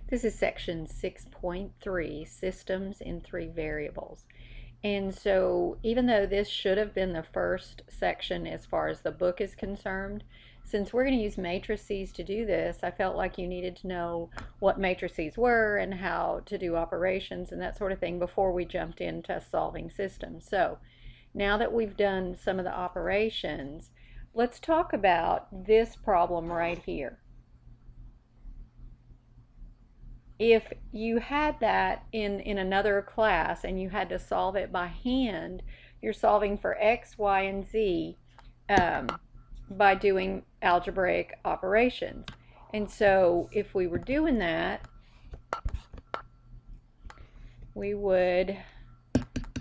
This is section 6.3, Systems in 3 Variables. And so even though this should have been the first section as far as the book is concerned, since we're going to use matrices to do this, I felt like you needed to know what matrices were and how to do operations and that sort of thing before we jumped into solving systems. So now that we've done some of the operations, let's talk about this problem right here. If you had that in another class and you had to solve it by hand, you're solving for x, y, and z by doing algebraic operations. And so if we were doing that, we would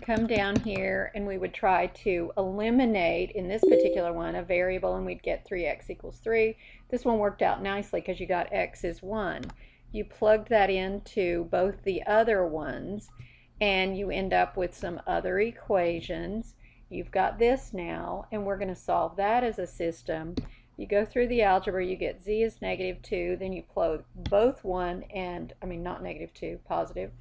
come down here and we would try to eliminate, in this particular one, a variable, and we'd get 3x equals 3. This one worked out nicely because you got x is 1. You plugged that into both the other ones and you end up with some other equations. You've got this now, and we're going to solve that as a system. You go through the algebra, you get z is -2, then you plug both 1 and, not -2, positive.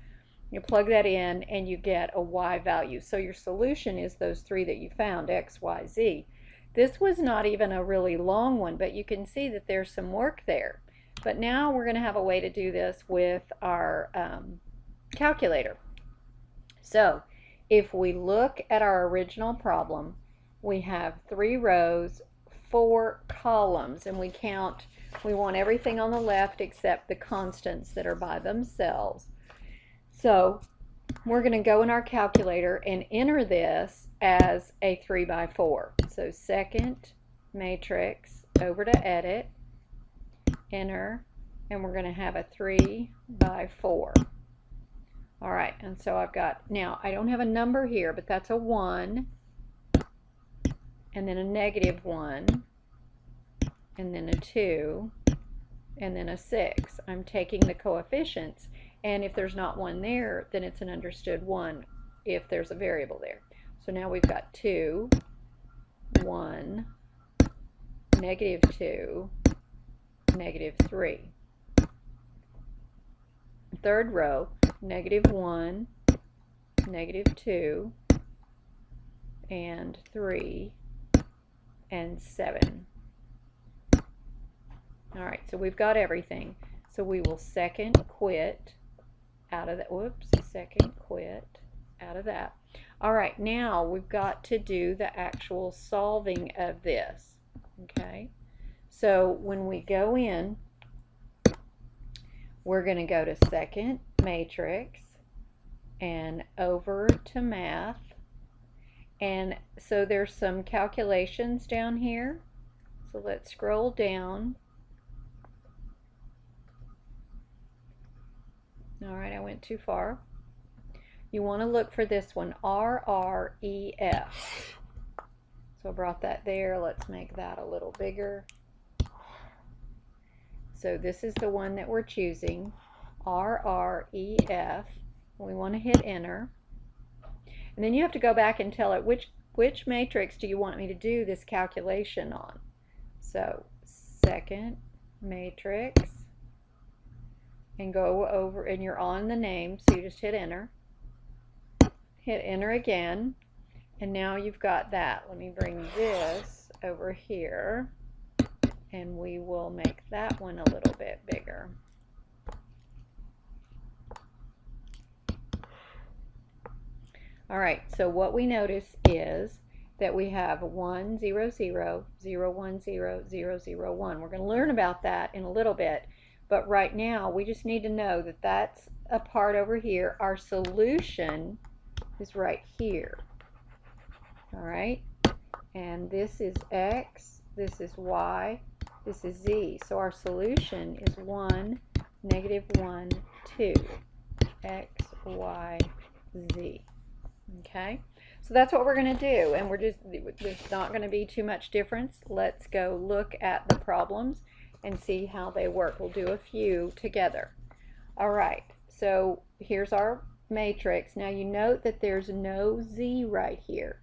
You plug that in and you get a y value. So your solution is those 3 that you found, x, y, z. This was not even a really long one, but you can see that there's some work there. But now we're going to have a way to do this with our calculator. So if we look at our original problem, we have 3 rows, 4 columns, and we want everything on the left except the constants that are by themselves. So we're going to go in our calculator and enter this as a 3x4. So second matrix, over to edit, enter, and we're going to have a 3x4. All right, and so I've got, now I don't have a number here, but that's a 1, and then a -1, and then a 2, and then a 6. I'm taking the coefficients, and if there's not one there, then it's an understood 1 if there's a variable there. So now we've got 2, 1, -2, -3. Third row, -1, -2, and 3, and 7. All right, so we've got everything. So we will second quit out of that. Whoops, second quit out of that. All right, now we've got to do the actual solving of this. Okay, so when we go in, we're going to go to second matrix and over to math. And so there's some calculations down here. So let's scroll down. All right, I went too far. You want to look for this one, RREF. So I brought that there. Let's make that a little bigger. So this is the one that we're choosing, RREF. We want to hit enter. And then you have to go back and tell it which matrix do you want me to do this calculation on. So second matrix, and go over, and you're on the name, so you just hit enter. Hit enter again, and now you've got that. Let me bring this over here, and we will make that one a little bit bigger. All right, so what we notice is that we have 1, 0, 0, 0, 1, 0, 0, 0, 1. We're going to learn about that in a little bit, but right now we just need to know that that's a part over here. Our solution is right here. All right, and this is x, this is y, this is z. So our solution is 1, -1, 2, x, y, z. Okay, so that's what we're going to do, and there's not going to be too much difference. Let's go look at the problems and see how they work. We'll do a few together. All right, so here's our matrix. Now you note that there's no z right here.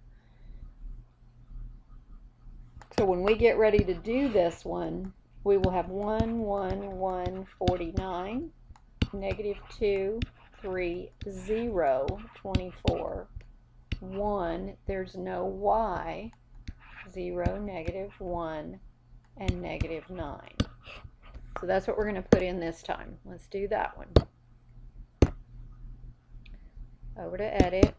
So when we get ready to do this one, we will have 1, 1, 1, 49. -2, 3, 0, 24, 1, there's no y, 0, -1, and -9. So that's what we're going to put in this time. Let's do that one. Over to edit.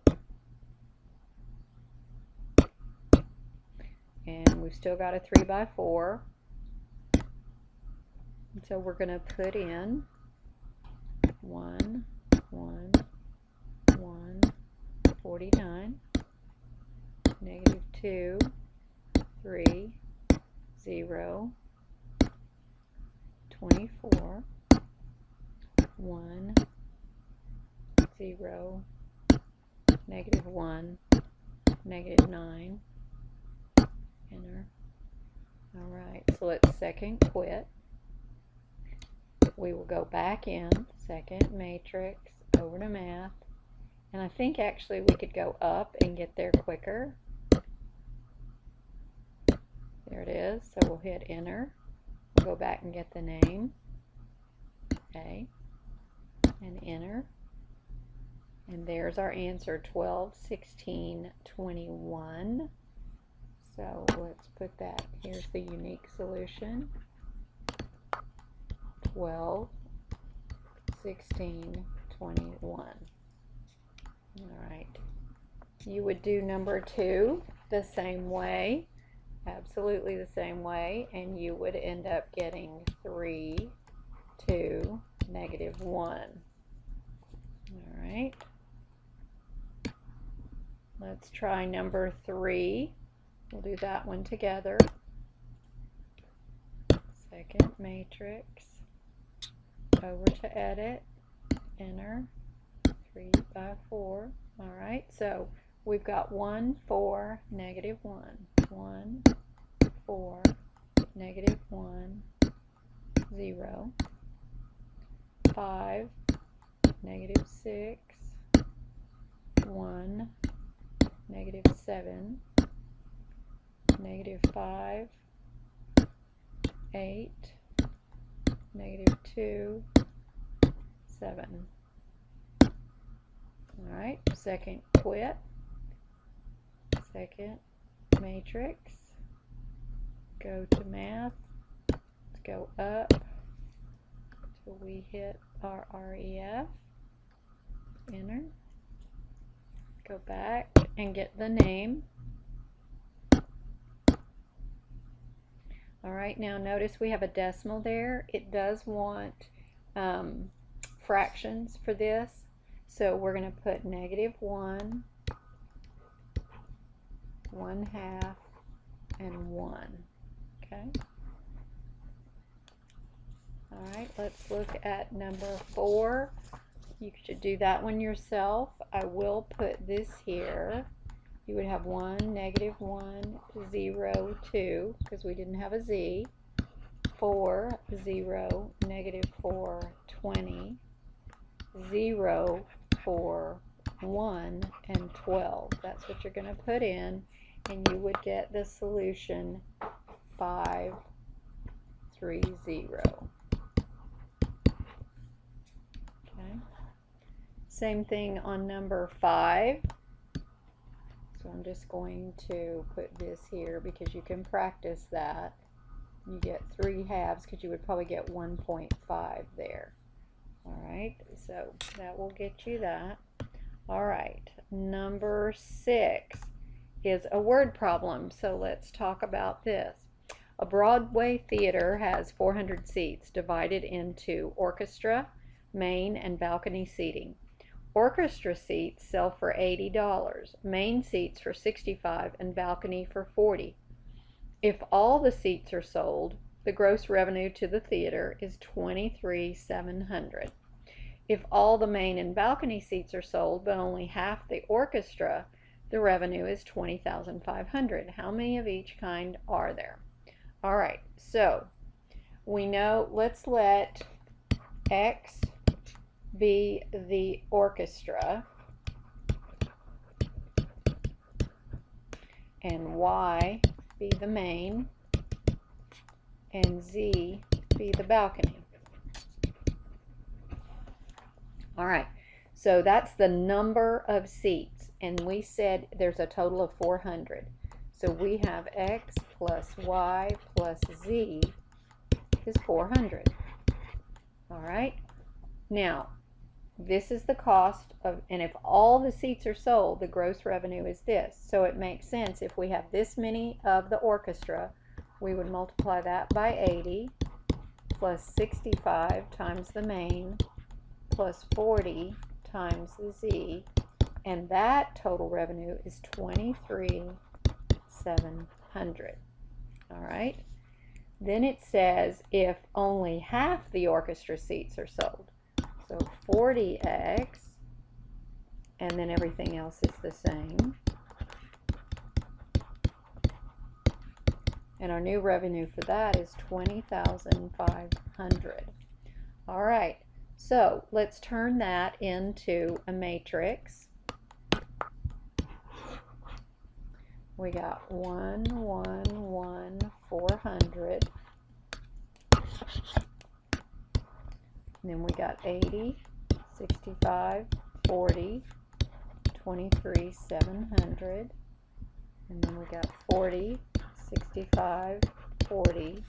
And we've still got a 3 by 4. So we're going to put in 1, 1, 1, 49, -2, 3, 0, 24, 1, 0, -1, -9, enter. Alright, so let's second quit. We will go back in, second matrix, over to math, and I think actually we could go up and get there quicker. There it is, so we'll hit enter. We'll go back and get the name, okay, and enter. And there's our answer, 12, 16, 21. So let's put that, here's the unique solution, 12, 16, 21. Alright, you would do number 2 the same way, absolutely the same way, and you would end up getting 3, 2, -1. Alright, let's try number 3. We'll do that one together. Second matrix, over to edit, enter, 3 by 4. Alright, so we've got 1, 4, -1, 1, 4, -1, 0, 5, -6, 1, -7, -5, 8, -2, 7. Alright, second quit, second matrix, go to math, let's go up till we hit our REF, enter, go back and get the name. Alright, now notice we have a decimal there. It does want fractions for this, so we're going to put -1, 1/2, and 1. Okay. Alright, let's look at number 4. You should do that one yourself. I will put this here. You would have 1, -1, 0, 2, because we didn't have a z, 4, 0, -4, 20, 0, 4, 1, and 12. That's what you're going to put in, and you would get the solution 5, 3, 0. Okay. Same thing on number 5. So I'm just going to put this here because you can practice that. You get 3/2 because you would probably get 1.5 there. Alright, so that will get you that. Alright, number 6 is a word problem. So let's talk about this. A Broadway theater has 400 seats divided into orchestra, main, and balcony seating. Orchestra seats sell for $80, main seats for $65, and balcony for $40. If all the seats are sold, the gross revenue to the theater is $23,700. If all the main and balcony seats are sold, but only half the orchestra, the revenue is $20,500. How many of each kind are there? All right, so we know, let's let X be the orchestra and Y be the main and Z be the balcony. All right, so that's the number of seats, and we said there's a total of 400. So we have x plus y plus z is 400. All right, now this is the cost of, and if all the seats are sold, the gross revenue is this. So it makes sense if we have this many of the orchestra, we would multiply that by 80 plus 65 times the main plus 40 times the z, and that total revenue is 23,700. All right. Then it says if only half the orchestra seats are sold. So 40x, and then everything else is the same. And our new revenue for that is 20,500. All right, so let's turn that into a matrix. We got 1, 1, 1, 400. And then we got 80, 65, 40, 23,700. And then we got 40, 65, 40,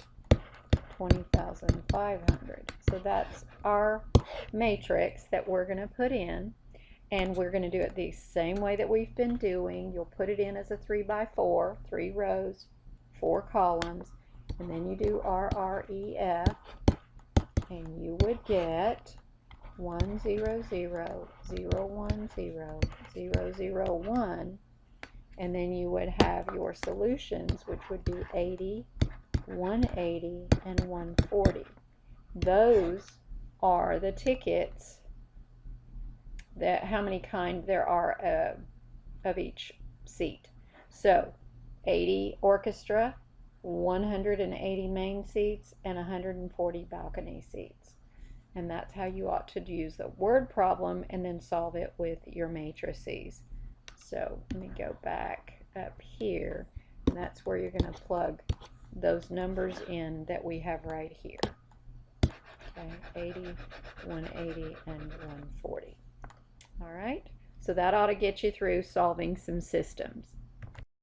20,500. So that's our matrix that we're going to put in. And we're going to do it the same way that we've been doing. You'll put it in as a 3 by 4, 3 rows, 4 columns. And then you do RREF. And you would get 1, 0, 0, 0, 1, 0, 0, 0, 1, and then you would have your solutions, which would be 80, 180, and 140. Those are the tickets, that how many kind there are of each seat. So 80 orchestra, 180 main seats, and 140 balcony seats. And that's how you ought to use the word problem and then solve it with your matrices. So let me go back up here, and that's where you're going to plug those numbers in that we have right here. Okay, 80, 180, and 140. All right, so that ought to get you through solving some systems.